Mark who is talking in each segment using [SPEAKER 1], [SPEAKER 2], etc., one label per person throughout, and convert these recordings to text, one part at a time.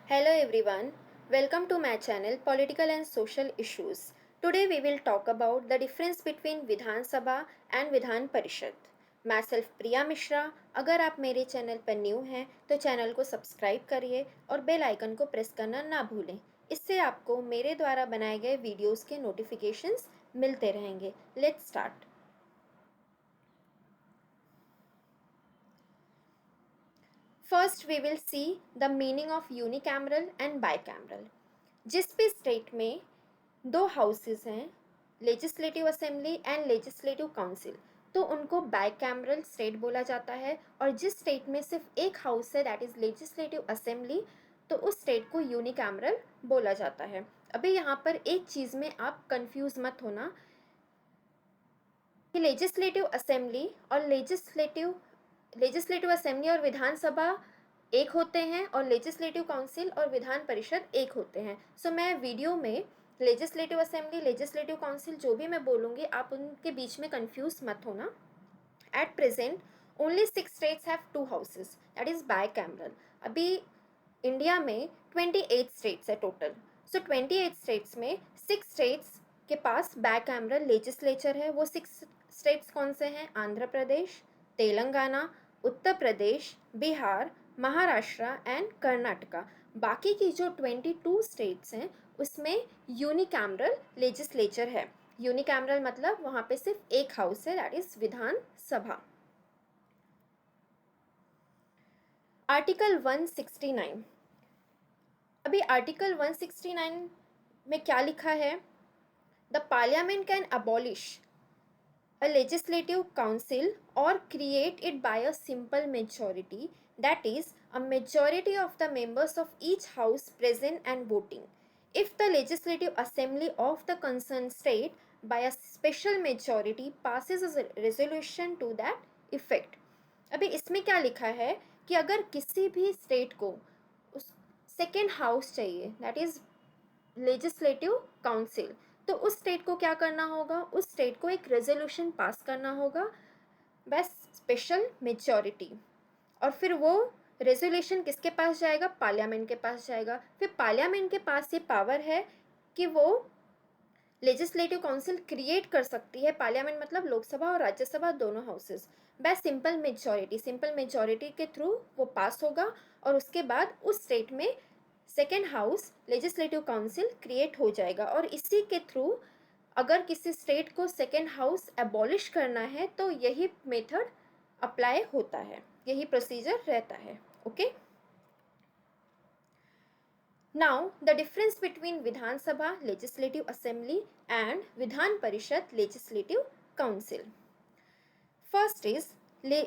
[SPEAKER 1] Hello everyone, welcome to my channel Political and Social Issues. Today we will talk about the difference between Vidhan Sabha and Vidhan Parishad. मैं self Priya Mishra. अगर आप मेरे channel पर new हैं तो channel को subscribe करिए और बेल आइकन को प्रेस करना ना भूलें। इससे आपको मेरे द्वारा बनाए गए वीडियोस के नोटिफिकेशंस मिलते रहेंगे। Let's start. First we will see the meaning of unicameral and bicameral. जिस भी स्टेट में दो हाउसेस हैं, legislative assembly and legislative council, तो उनको बाइकैमरल स्टेट बोला जाता है। और जिस स्टेट में सिर्फ एक हाउस है, दैट इज़ लेजिस्लेटिव असेंबली, तो उस स्टेट को यूनिकैमरल बोला जाता है। अभी यहाँ पर एक चीज़ में आप कंफ्यूज मत होना कि लेजिस्लेटिव असेंबली और लेजिस्लेटिव असेंबली और विधानसभा एक होते हैं और लेजिस्लेटिव काउंसिल और विधान परिषद एक होते हैं। सो मैं वीडियो में लेजिस्लेटिव असेंबली, लेजिस्लेटिव काउंसिल जो भी मैं बोलूँगी, आप उनके बीच में कंफ्यूज मत होना। At present only 6 states have 2 houses, that is bicameral. अभी इंडिया में 28 स्टेट्स है टोटल। सो 28 स्टेट्स में 6 स्टेट्स के पास बाइकैमरल लेजिस्लेचर है। वो 6 स्टेट्स कौन से हैं? आंध्र प्रदेश, तेलंगाना, उत्तर प्रदेश, बिहार, महाराष्ट्र एंड कर्नाटका। बाकी की जो 22 स्टेट्स हैं उसमें यूनिकैमरल लेजिस्लेचर है। यूनिकैमरल मतलब वहाँ पे सिर्फ एक हाउस है, that is Vidhan Sabha. Article 169। अभी आर्टिकल 169 में क्या लिखा है? The parliament can abolish a legislative council or create it by a simple majority, that is a majority of the members of each house present and voting, if the legislative assembly of the concerned state by a special majority passes a resolution to that effect। अभी इसमें क्या लिखा है कि अगर किसी भी state को उस सेकेंड हाउस चाहिए, दैट इज लेजिस्लेटिव काउंसिल, तो उस स्टेट को क्या करना होगा? उस स्टेट को एक रेजोल्यूशन पास करना होगा बाय स्पेशल मेजॉरिटी। और फिर वो रेजोल्यूशन किसके पास जाएगा? पार्लियामेंट के पास जाएगा। फिर पार्लियामेंट के पास ये पावर है कि वो लेजिस्लेटिव काउंसिल क्रिएट कर सकती है। पार्लियामेंट मतलब लोकसभा और राज्यसभा दोनों houses, bye simple majority. Simple majority के थ्रू वो पास होगा और उसके बाद उस स्टेट में second house legislative council create हो जाएगा। और इसी के थ्रू अगर किसी स्टेट को सेकेंड हाउस एबॉलिश करना है तो यही मेथड अप्लाई होता है, यही प्रोसीजर रहता है। Okay, now the difference between Vidhan Sabha legislative assembly and Vidhan Parishad legislative council. First is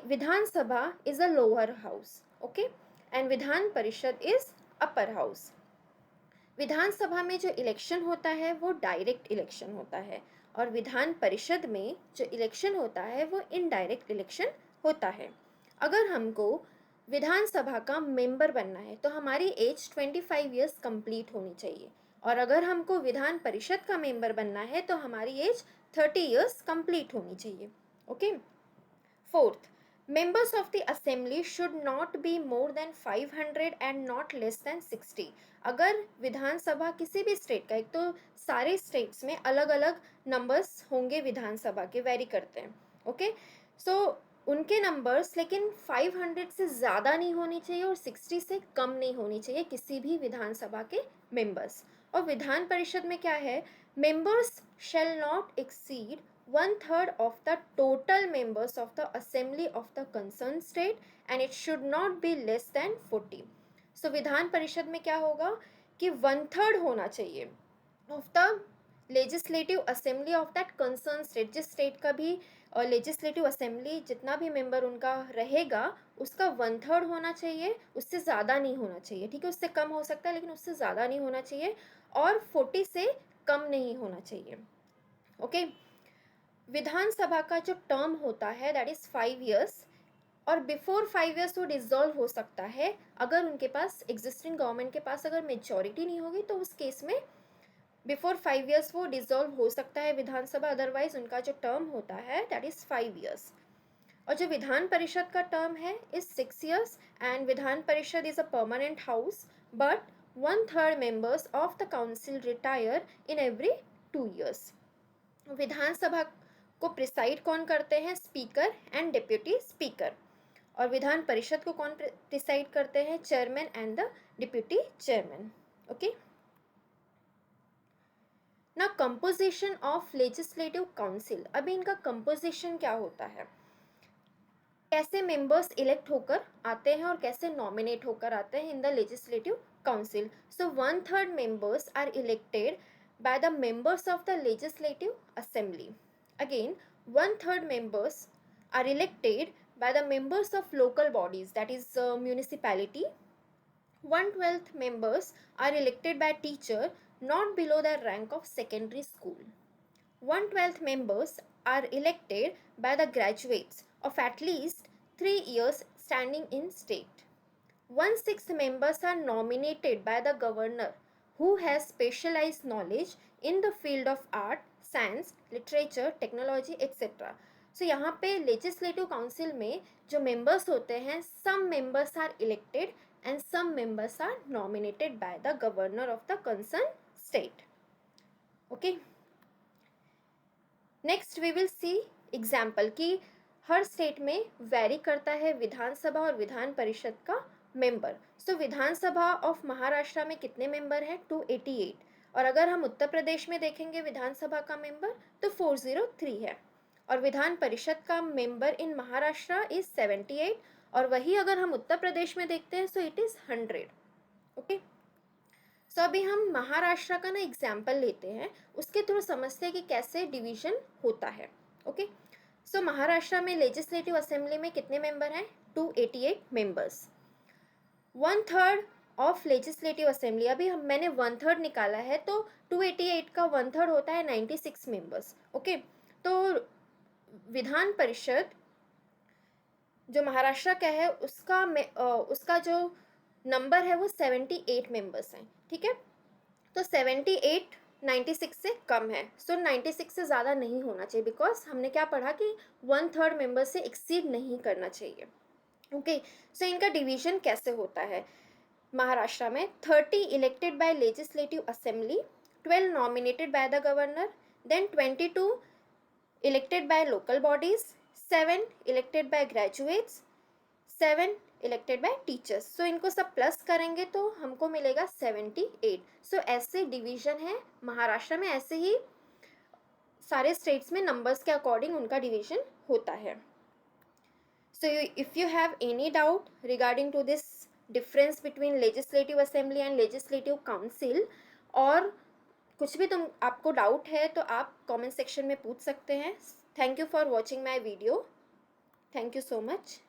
[SPEAKER 1] Vidhan Sabha is a lower house, okay, and Vidhan Parishad is upper house. विधानसभा में जो इलेक्शन होता है वो डायरेक्ट इलेक्शन होता है और विधान परिषद में जो इलेक्शन होता है वो इनडायरेक्ट इलेक्शन होता है। अगर हमको विधानसभा का मेंबर बनना है तो हमारी एज 25 ईयर्स कंप्लीट होनी चाहिए, और अगर हमको विधान परिषद का मेंबर बनना है तो हमारी एज 30 ईयर्स कंप्लीट होनी चाहिए। Okay. Fourth, members of the assembly should not be more than 500 and not less than 60। अगर विधानसभा किसी भी स्टेट का, एक तो सारे स्टेट्स में अलग अलग नंबर्स होंगे विधानसभा के, वेरी करते हैं। ओके, सो उनके नंबर्स लेकिन 500 से ज़्यादा नहीं होनी चाहिए और 60 से कम नहीं होनी चाहिए किसी भी विधानसभा के मेंबर्स। और विधान परिषद में क्या है? Members shall not exceed 1/3 of the total members of the assembly of the concerned state and it should not be less than 40। so Vidhan Parishad में क्या होगा कि 1/3 होना चाहिए of the legislative assembly of that concerned state। जिस state का भी legislative assembly जितना भी मेंबर उनका रहेगा उसका 1/3 होना चाहिए, उससे ज़्यादा नहीं होना चाहिए। ठीक है, उससे कम हो सकता है लेकिन उससे ज़्यादा नहीं होना चाहिए, और 40 से कम नहीं होना चाहिए। ओके, विधानसभा का जो टर्म होता है दैट इज़ 5 ईयर्स, और बिफोर 5 ईयर्स वो डिसॉल्व हो सकता है अगर उनके पास एग्जिस्टिंग गवर्नमेंट के पास अगर मेजॉरिटी नहीं होगी, तो उस केस में बिफोर 5 ईयर्स वो डिसॉल्व हो सकता है विधानसभा। अदरवाइज उनका जो टर्म होता है दैट इज़ 5 ईयर्स। और जो विधान परिषद का टर्म है is 6 years, and Vidhan Parishad is a permanent house, but 1/3 members of the council retire in every 2 years. विधानसभा को प्रिसाइड कौन करते हैं? Speaker and deputy speaker. और विधान परिषद को कौन प्रिसाइड करते हैं? Chairman and the deputy chairman. Okay. ना कंपोजिशन ऑफ लेजिस्लेटिव काउंसिल. अभी इनका कंपोजिशन क्या होता है, कैसे मेंबर्स इलेक्ट होकर आते हैं और कैसे नॉमिनेट होकर आते हैं in the legislative council. So 1/3 members are elected by the members of the legislative assembly. Again, 1/3 members are elected by the members of local bodies, that is municipality. 1/12 members are elected by teacher not below the rank of secondary school. 1/12 members are elected by the graduates of at least 3 years standing in state. 1/6 members are nominated by the governor who has specialized knowledge in the field of art, science, literature, technology, etc. So यहाँ पे legislative council में जो members होते हैं, some members are elected and some members are nominated by the governor of the concerned state. Okay. Next we will see example कि हर state में very करता है विधानसभा और विधान परिषद का member. So Vidhan Sabha of Maharashtra में कितने मेंबर हैं? 288. और अगर हम उत्तर प्रदेश में देखेंगे विधानसभा का मेंबर तो 403 है. और विधान परिषद का मेंबर इन महाराष्ट्र इज 78. और वही अगर हम उत्तर प्रदेश में देखते हैं सो इट इज़ 100. ओके. सो अभी हम महाराष्ट्र का ना एग्जाम्पल लेते हैं, उसके थ्रू समझते हैं कि कैसे डिवीजन होता है. ओके. सो महाराष्ट्र में लेजिस्लेटिव असेंबली में कितने मेंबर हैं? 288 मेंबर्स. 1/3 ऑफ लेजिस्लेटिव असेंबली, अभी मैंने 1/3 निकाला है तो 288 का 1/3 होता है 96 मेंबर्स. ओके. तो विधान परिषद जो महाराष्ट्र का है उसका जो नंबर है वो 78 मेंबर्स हैं. ठीक है. तो 78 96 से कम है. सो 96 से ज़्यादा नहीं होना चाहिए बिकॉज हमने क्या पढ़ा कि 1/3 मेंबर से एक्सीड नहीं करना चाहिए. ओके. सो इनका डिवीजन कैसे होता है? महाराष्ट्र में 30 elected by legislative assembly, 12 nominated by the governor, then 22 elected by local bodies, 7 elected by graduates, 7 elected by teachers. So इनको सब प्लस करेंगे तो हमको मिलेगा 78. सो ऐसे डिवीजन है महाराष्ट्र में. ऐसे ही सारे स्टेट्स में नंबर्स के अकॉर्डिंग उनका डिवीजन होता है. So if you have any doubt regarding to this difference between legislative assembly and legislative council और कुछ भी आपको डाउट है तो आप कमेंट सेक्शन में पूछ सकते हैं. Thank you for watching my video. Thank you so much.